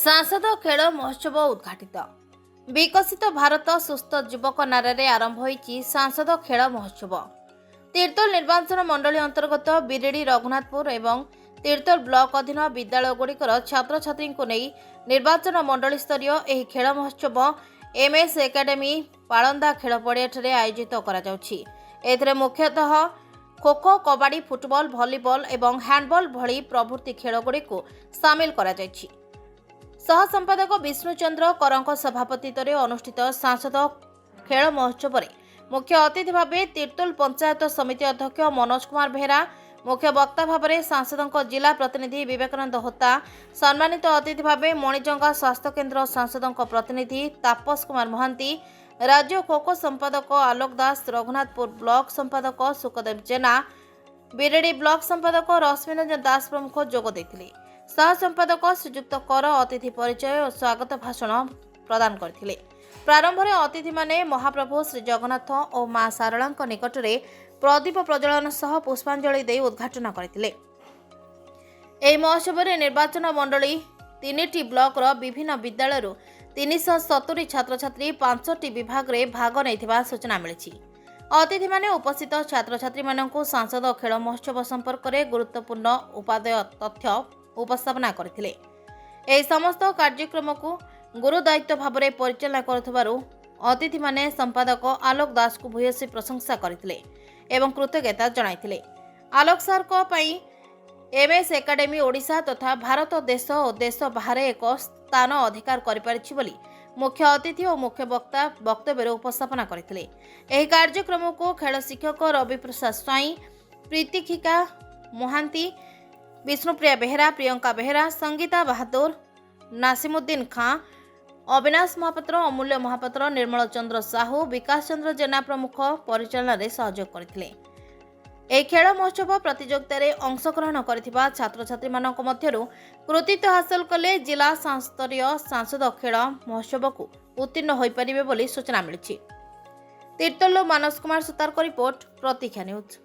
सांसद खेल महोत्सव उद्घाटित। विकसित भारत सुस्थ युवक नारे आरंभ होईची सांसद खेल महोत्सव। तीर्तोल निर्वाचन मंडली अंतर्गत बिरेडी रघुनाथपुर एवं तीर्तोल ब्लॉक अधीन विद्यालय गुड़िकर छात्र छात्री को नहीं निर्वाचन मंडली स्तरीय एही खेल महोत्सव एमएस एकाडेमी पालंदा खेल पड़िया आयोजित करा मुख्यतः खो खो कबाड़ी फुटबॉल भलीबॉल एवं हैंडबॉल भली प्रभृति खेल गुड़ी सामिल करा सह संपादक विष्णुचंद्र करंक सभापतित्व अनुष्ठित सांसद खेल महोत्सव में मुख्य अतिथि भाव तीर्तोल पंचायत समिति अध्यक्ष मनोज कुमार बेहरा, मुख्य वक्ता भाव में सांसद जिला प्रतिनिधि विवेकानंद होता, सम्मानित अतिथि भाव मणिजंगा स्वास्थ्य केन्द्र सांसद प्रतिनिधि तापस कुमार महांती, राज्य खो खो संपादक आलोक दास, रघुनाथपुर ब्लॉक संपादक सुखदेव जेना, बिरेडी ब्लॉक संपादक रश्मिरंजन दास प्रमुख जोग देथिले। सह संपादक श्रीजुक्त कर अतिथि परिचय और स्वागत भाषण प्रदान करथिले। प्रारंभ में अतिथि माने महाप्रभु श्री जगन्नाथ और मां सारला निकट में प्रदीप प्रज्वलन सह पुष्पांजलि दे उद्घाटन करथिले। एही महोत्सव में निर्वाचन मंडली 3टी ब्लॉक विभिन्न विद्यालय 370 छात्र छात्री 5टी विभाग में भाग नैथिबा सूचना मिली। अतिथि माने उपस्थित छात्र छात्री मानकु सांसद खेल महोत्सव संपर्क में गुरुत्वपूर्ण उपादेय तथ्य उपस्थापना करथिले। एही समस्त कार्यक्रम को गुरु दायित्व भाव में परिचालना करुथिबारु अतिथि माने संपादक आलोक दास को भूयसी प्रशंसा करथिले एवं कृतज्ञता जणाइथिले। आलोक सर को पई एमएस एकाडेमी ओडिशा तथा भारत देश और देश बाहर एक स्थान अधिकार करिपारिछि बोली मुख्य अतिथि और मुख्य वक्ता वक्तव्य उपस्थापना करथिले। एही कार्यक्रम को खेल शिक्षक रवि प्रसाद स्वाई, प्रीतिखिका मोहांती, विष्णुप्रिया बेहरा, प्रियंका बेहरा, संगीता बहादुर, नासिमुद्दीन खां, अविनाश महापात्र, अमूल्य महापात्र, निर्मल चंद्र साहू, विकास चंद्र जेना प्रमुख परिचालन में सहयोग करथिले। एही खेल महोत्सव प्रतियोगिता रे अंशग्रहण करथिबा छात्र छात्री मानक मध्यरु कृतित्व हासिल कले जिला स्तरीय सांसद खेल महोत्सव को उत्तीर्ण होई परिबे बोली सूचना मिलिछि। तीर्तोल मानस कुमार सुतार को रिपोर्ट, प्रतीक्षा न्यूज।